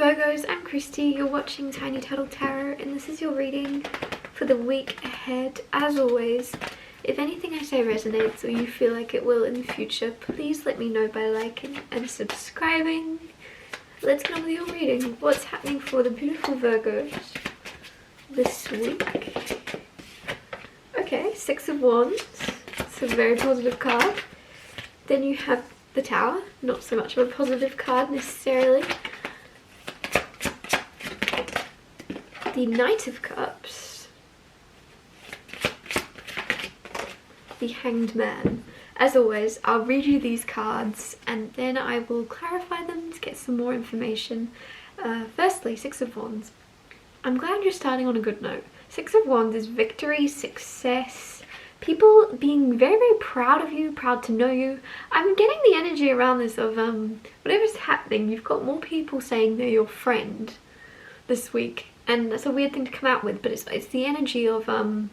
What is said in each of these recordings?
Virgos, I'm Christy, you're watching Tiny Turtle Tarot, and this is your reading for the week ahead. As always, if anything I say resonates or you feel like it will in the future, please let me know by liking and subscribing. Let's get on with your reading. What's happening for the beautiful Virgos this week? Okay, Six of Wands. It's a very positive card. Then you have the Tower, not so much of a positive card necessarily. The Knight of Cups, the Hanged Man. As always, I'll read you these cards and then I will clarify them to get some more information. Firstly, Six of Wands. I'm glad you're starting on a good note. Six of Wands is victory, success, people being very, very proud of you, proud to know you. I'm getting the energy around this of whatever's happening, you've got more people saying they're your friend this week. And that's a weird thing to come out with, but it's the energy of, you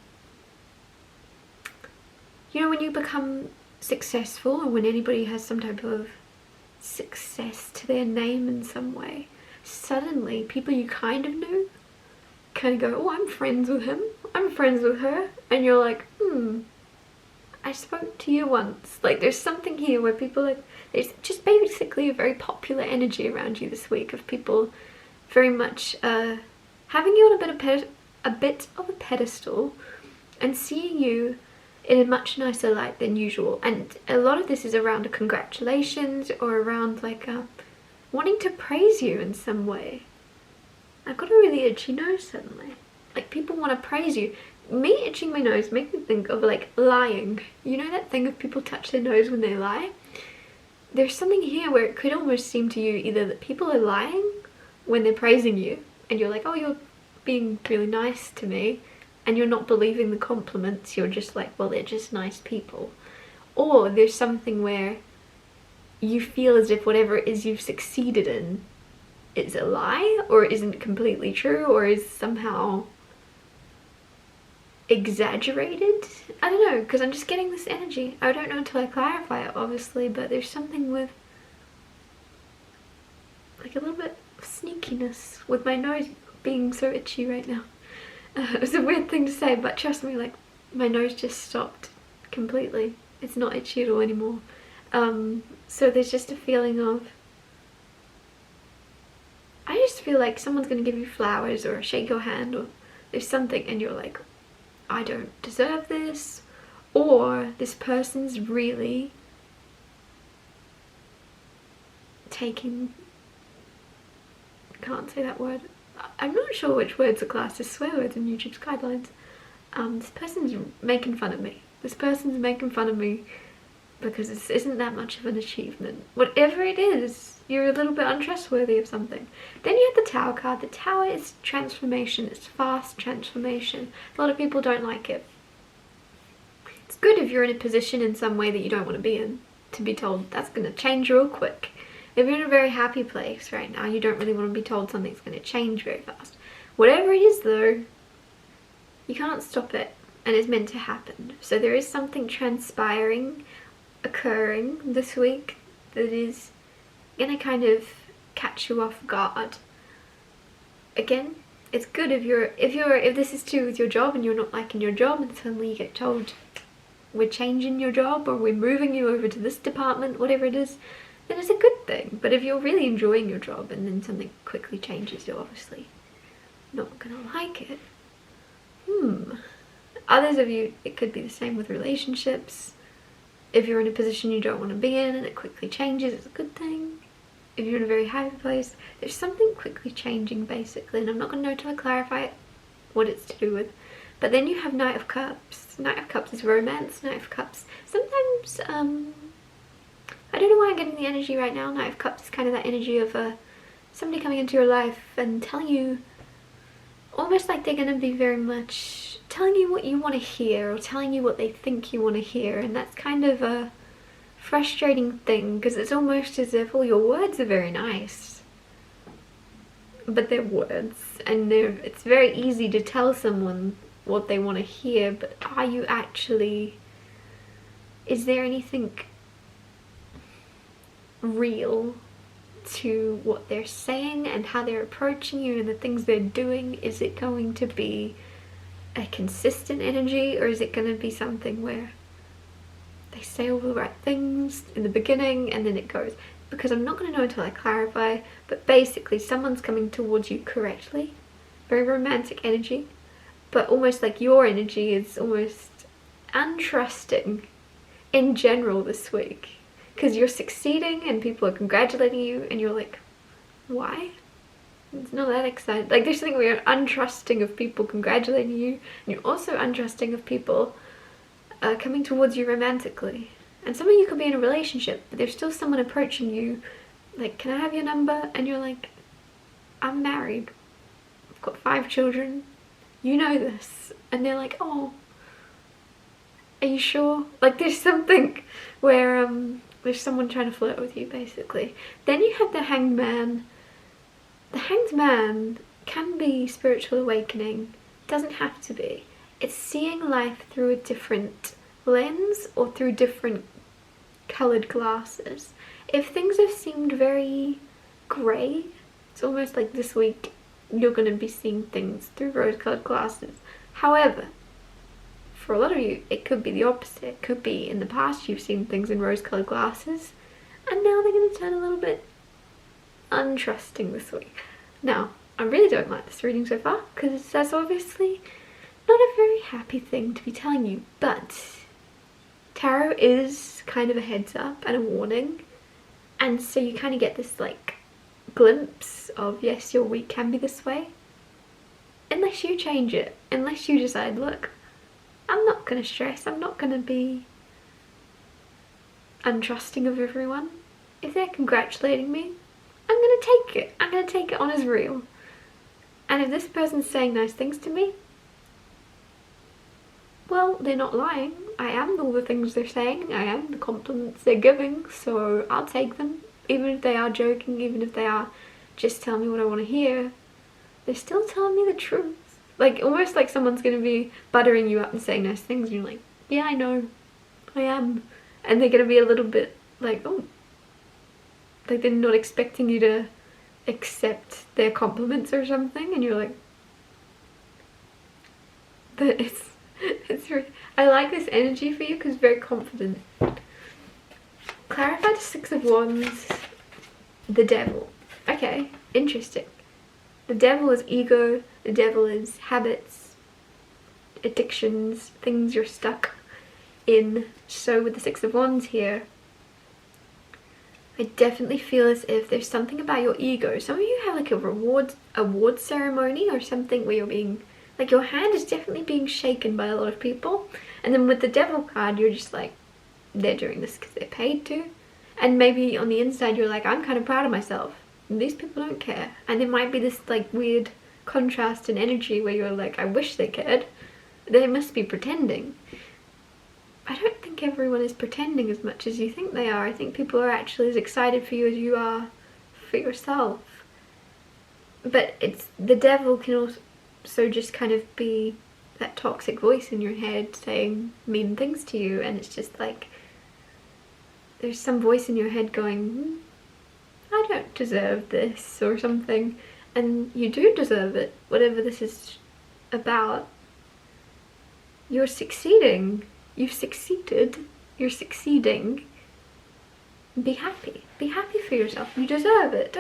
know, when you become successful, or when anybody has some type of success to their name in some way, suddenly people you kind of knew kind of go, oh, I'm friends with him, I'm friends with her, and you're like, I spoke to you once. Like, there's something here where people, like, there's just basically a very popular energy around you this week of people very much, having you on a bit of a pedestal and seeing you in a much nicer light than usual. And a lot of this is around a congratulations or around like wanting to praise you in some way. I've got a really itchy nose suddenly. Like, people want to praise you. Me itching my nose makes me think of like lying. You know that thing of people touch their nose when they lie? There's something here where it could almost seem to you either that people are lying when they're praising you, and you're like, oh, you're being really nice to me, and you're not believing the compliments, you're just like, well, they're just nice people. Or there's something where you feel as if whatever it is you've succeeded in is a lie, or isn't completely true, or is somehow exaggerated. I don't know, because I'm just getting this energy. I don't know until I clarify it, obviously, but there's something with like a little bit of sneakiness with my nose being so itchy right now. It's a weird thing to say, but trust me, like, my nose just stopped completely. It's not itchy at all anymore. So there's just a feeling of, I just feel like someone's gonna give you flowers or shake your hand, or there's something and you're like, I don't deserve this, or this person's really taking, can't say that word. I'm not sure which words are classed as swear words in YouTube's guidelines. This person's making fun of me. This person's making fun of me because this isn't that much of an achievement. Whatever it is, you're a little bit untrustworthy of something. Then you have the Tower card. The Tower is transformation. It's fast transformation. A lot of people don't like it. It's good if you're in a position in some way that you don't want to be in, to be told that's going to change real quick. If you're in a very happy place right now, you don't really want to be told something's going to change very fast. Whatever it is though, you can't stop it, and it's meant to happen. So there is something transpiring, occurring this week that is going to kind of catch you off guard. Again, it's good if this is too with your job and you're not liking your job and suddenly you get told we're changing your job or we're moving you over to this department, whatever it is, then it's a good thing. But if you're really enjoying your job and then something quickly changes, you're obviously not gonna like it. Others of you, it could be the same with relationships. If you're in a position you don't want to be in and it quickly changes, it's a good thing. If you're in a very happy place, there's something quickly changing basically, and I'm not going to know till I clarify it, what it's to do with. But then you have Knight of Cups. Knight of Cups is romance. Knight of Cups, sometimes, I don't know why I'm getting the energy right now. Knight of Cups is kind of that energy of somebody coming into your life and telling you, almost like they're going to be very much telling you what you want to hear, or telling you what they think you want to hear, and that's kind of a frustrating thing, because it's almost as if all your words are very nice, but they're words, and it's very easy to tell someone what they want to hear, but are you actually, is there anything real to what they're saying and how they're approaching you and the things they're doing? Is it going to be a consistent energy, or is it going to be something where they say all the right things in the beginning and then it goes? Because I'm not going to know until I clarify, but basically someone's coming towards you correctly, very romantic energy, but almost like your energy is almost untrusting in general this week, because you're succeeding and people are congratulating you and you're like, why? It's not that exciting. Like, there's something where you're untrusting of people congratulating you, and you're also untrusting of people coming towards you romantically. And some of you could be in a relationship, but there's still someone approaching you like, can I have your number? And you're like, I'm married, I've got 5 children, you know this. And they're like, oh, are you sure? Like, there's something where there's someone trying to flirt with you, basically. Then you have the Hanged Man. The Hanged Man can be spiritual awakening, doesn't have to be. It's seeing life through a different lens or through different coloured glasses. If things have seemed very grey, it's almost like this week you're going to be seeing things through rose-coloured glasses. However, for a lot of you, it could be the opposite. It could be in the past you've seen things in rose-coloured glasses, and now they're going to turn a little bit untrusting this week. Now, I really don't like this reading so far, because that's obviously not a very happy thing to be telling you, but tarot is kind of a heads up and a warning, and so you kind of get this like glimpse of, yes, your week can be this way, unless you change it, unless you decide, look, I'm not going to stress, I'm not going to be untrusting of everyone. If they're congratulating me, I'm going to take it. I'm going to take it on as real. And if this person's saying nice things to me, well, they're not lying. I am all the things they're saying. I am the compliments they're giving, so I'll take them. Even if they are joking, even if they are just telling me what I want to hear, they're still telling me the truth. Like, almost like someone's going to be buttering you up and saying nice things, and you're like, yeah, I know, I am. And they're going to be a little bit like, oh, like they're not expecting you to accept their compliments or something, and you're like, but it's really, I like this energy for you because it's very confident. Clarify the 6 of Wands, the Devil. Okay, interesting. The Devil is ego, the Devil is habits, addictions, things you're stuck in. So with the 6 of Wands here, I definitely feel as if there's something about your ego. Some of you have like a award ceremony or something where you're being, like, your hand is definitely being shaken by a lot of people. And then with the Devil card, you're just like, they're doing this because they're paid to. And maybe on the inside you're like, I'm kind of proud of myself. And these people don't care. And there might be this like weird contrast in energy where you're like, I wish they cared. They must be pretending. I don't think everyone is pretending as much as you think they are. I think people are actually as excited for you as you are for yourself. But it's, the Devil can also just kind of be that toxic voice in your head saying mean things to you, and it's just like there's some voice in your head going, I don't deserve this or something, and you do deserve it, whatever this is about. You're succeeding. You've succeeded. You're succeeding. Be happy. Be happy for yourself. You deserve it.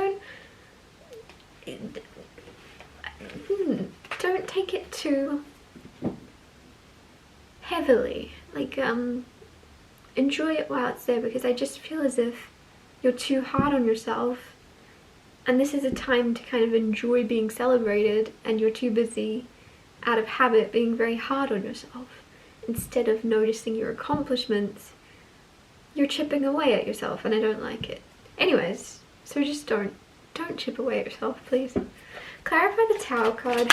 Don't take it too heavily. Like, enjoy it while it's there, because I just feel as if you're too hard on yourself, and this is a time to kind of enjoy being celebrated, and you're too busy out of habit being very hard on yourself. Instead of noticing your accomplishments, you're chipping away at yourself, and I don't like it. Anyways, so just don't chip away at yourself, please. Clarify the Tower card.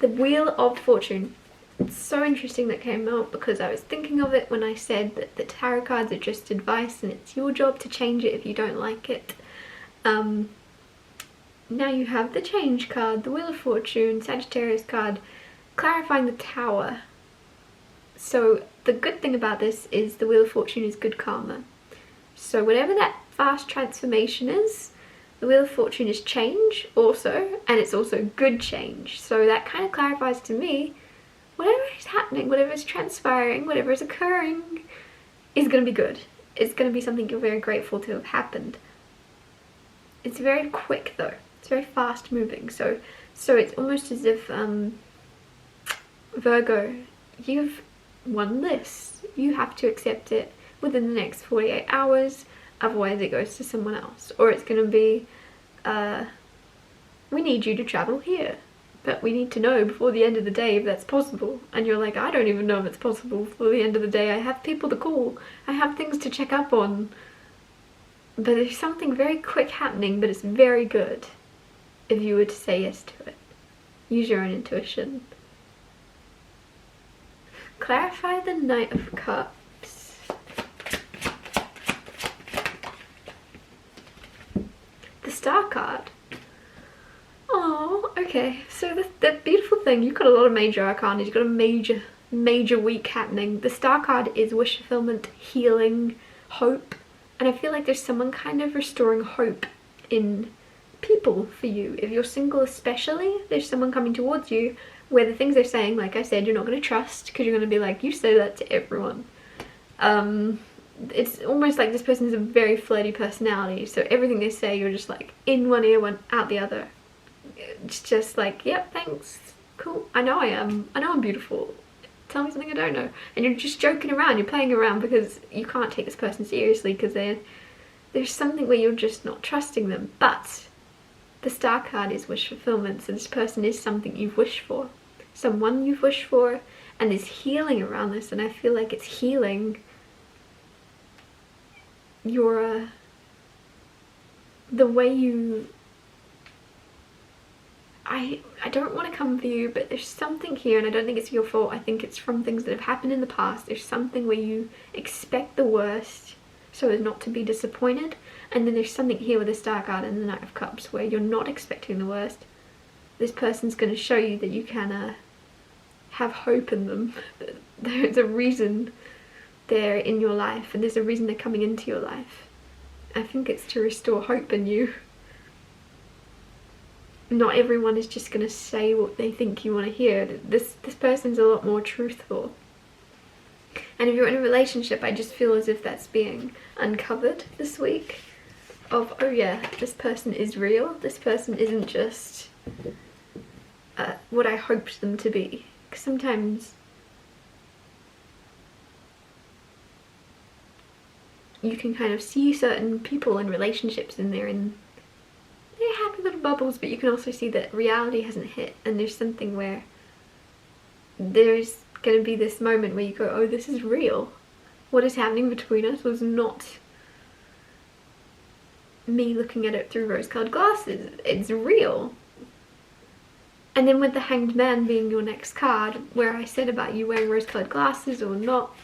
The Wheel of Fortune. It's so interesting that came out, because I was thinking of it when I said that the tarot cards are just advice and it's your job to change it if you don't like it. Now you have the Change card, the Wheel of Fortune, Sagittarius card, clarifying the Tower. So the good thing about this is the Wheel of Fortune is good karma. So whatever that fast transformation is. The Wheel of Fortune is change also, and it's also good change. So that kind of clarifies to me, whatever is happening, whatever is transpiring, whatever is occurring is going to be good. It's going to be something you're very grateful to have happened. It's very quick though. It's very fast moving. So it's almost as if, Virgo, you've won this. You have to accept it within the next 48 hours. Otherwise it goes to someone else. Or it's going to be, we need you to travel here. But we need to know before the end of the day if that's possible. And you're like, I don't even know if it's possible before the end of the day. I have people to call. I have things to check up on. But there's something very quick happening, but it's very good if you were to say yes to it. Use your own intuition. Clarify the Knight of Cups. The Star card. Oh, okay. So the beautiful thing, you've got a lot of major arcana. You've got a major week happening. The Star card is wish fulfillment, healing, hope. And I feel like there's someone kind of restoring hope in people for you. If you're single especially, there's someone coming towards you where the things they're saying, like I said, you're not going to trust, because you're going to be like, you say that to everyone. It's almost like this person has a very flirty personality, so everything they say, you're just like in one ear, one out the other. It's just like, yep, thanks, cool, I know I'm beautiful, tell me something I don't know. And you're just joking around, you're playing around, because you can't take this person seriously, because there's something where you're just not trusting them. But the Star card is wish fulfillment, so this person is something you've wished for, someone you've wished for, and there's healing around this. And I feel like it's healing your the way you, I don't want to come for you, but there's something here, and I don't think it's your fault. I think it's from things that have happened in the past. There's something where you expect the worst so as not to be disappointed, and then there's something here with the Star card and the Knight of Cups where you're not expecting the worst. This person's going to show you that you can have hope in them. There's a reason they're in your life, and there's a reason they're coming into your life. I think it's to restore hope in you. Not everyone is just going to say what they think you want to hear. This person's a lot more truthful. And if you're in a relationship, I just feel as if that's being uncovered this week. Of, oh yeah, this person is real. This person isn't just what I hoped them to be. Because sometimes you can kind of see certain people in relationships and they're happy little bubbles, but you can also see that reality hasn't hit, and there's something where there's going to be this moment where you go, oh, this is real. What is happening between us was not me looking at it through rose-colored glasses. It's real. And then with the Hanged Man being your next card, where I said about you wearing rose-colored glasses or not,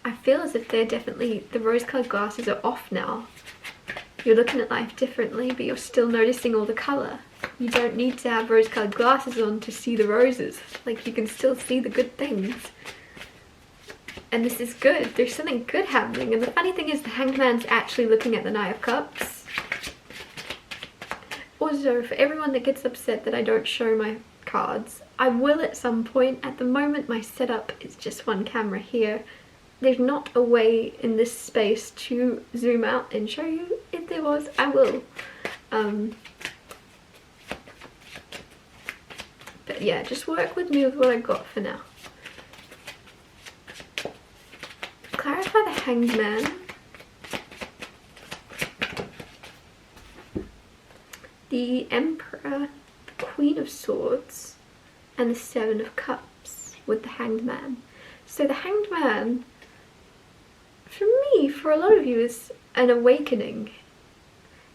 I feel as if they're definitely, the rose-colored glasses are off now. You're looking at life differently, but you're still noticing all the colour. You don't need to have rose-colored glasses on to see the roses. Like, you can still see the good things. And this is good. There's something good happening. And the funny thing is, the Hanged Man's actually looking at the Knight of Cups. Also, for everyone that gets upset that I don't show my cards, I will at some point. At the moment, my setup is just one camera here. There's not a way in this space to zoom out and show you. If there was, I will. But yeah, just work with me with what I've got for now. Clarify the Hanged Man. The Emperor, the Queen of Swords, and the Seven of Cups with the Hanged Man. So the Hanged Man, for me, for a lot of you, is an awakening.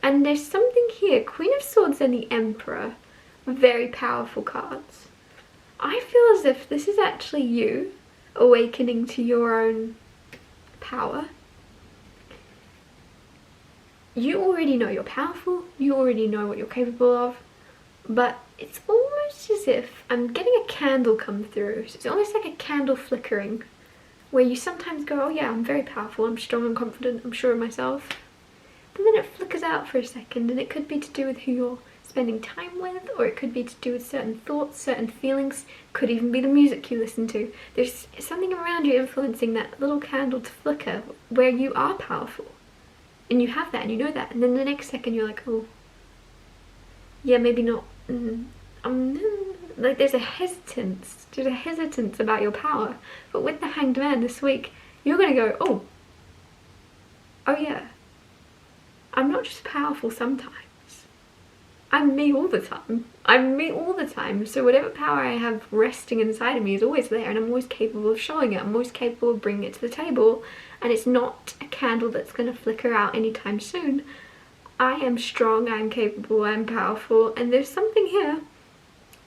And there's something here. Queen of Swords and the Emperor, very powerful cards. I feel as if this is actually you awakening to your own power. You already know you're powerful, you already know what you're capable of, but it's almost as if I'm getting a candle come through. So it's almost like a candle flickering, where you sometimes go, oh yeah, I'm very powerful, I'm strong and confident, I'm sure of myself. but then it flickers out for a second, and it could be to do with who you're spending time with, or it could be to do with certain thoughts, certain feelings, could even be the music you listen to. There's something around you influencing that little candle to flicker where you are powerful. And you have that, and you know that, and then the next second you're like, oh, yeah, maybe not. Like there's a hesitance about your power. But with the Hanged Man this week, you're gonna go, oh yeah, I'm not just powerful sometimes. I'm me all the time. I'm me all the time. So whatever power I have resting inside of me is always there, and I'm always capable of showing it. I'm always capable of bringing it to the table, and it's not a candle that's going to flicker out anytime soon. I am strong, I'm capable, I'm powerful, and there's something here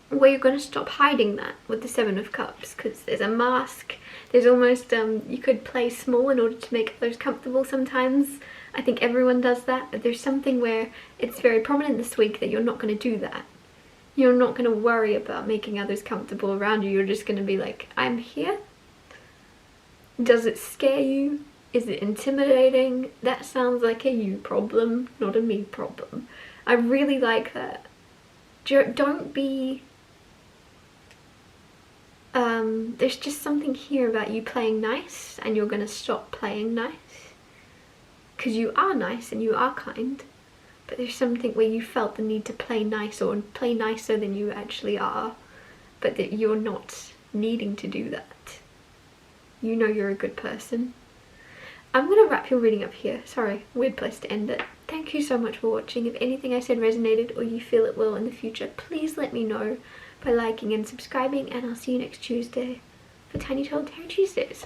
where you're going to stop hiding that with the Seven of Cups, because there's a mask. There's almost, you could play small in order to make others comfortable sometimes. I think everyone does that, but there's something where it's very prominent this week that you're not going to do that. You're not going to worry about making others comfortable around you. You're just going to be like, I'm here. Does it scare you? Is it intimidating? That sounds like a you problem, not a me problem. I really like that. Don't be... there's just something here about you playing nice, and you're going to stop playing nice. Because you are nice and you are kind, but there's something where you felt the need to play nice, or play nicer than you actually are, but that you're not needing to do that. You know you're a good person. I'm going to wrap your reading up here. Sorry, weird place to end it. Thank you so much for watching. If anything I said resonated, or you feel it will in the future, please let me know by liking and subscribing, and I'll see you next Tuesday for Tiny Told Tarot Tuesdays.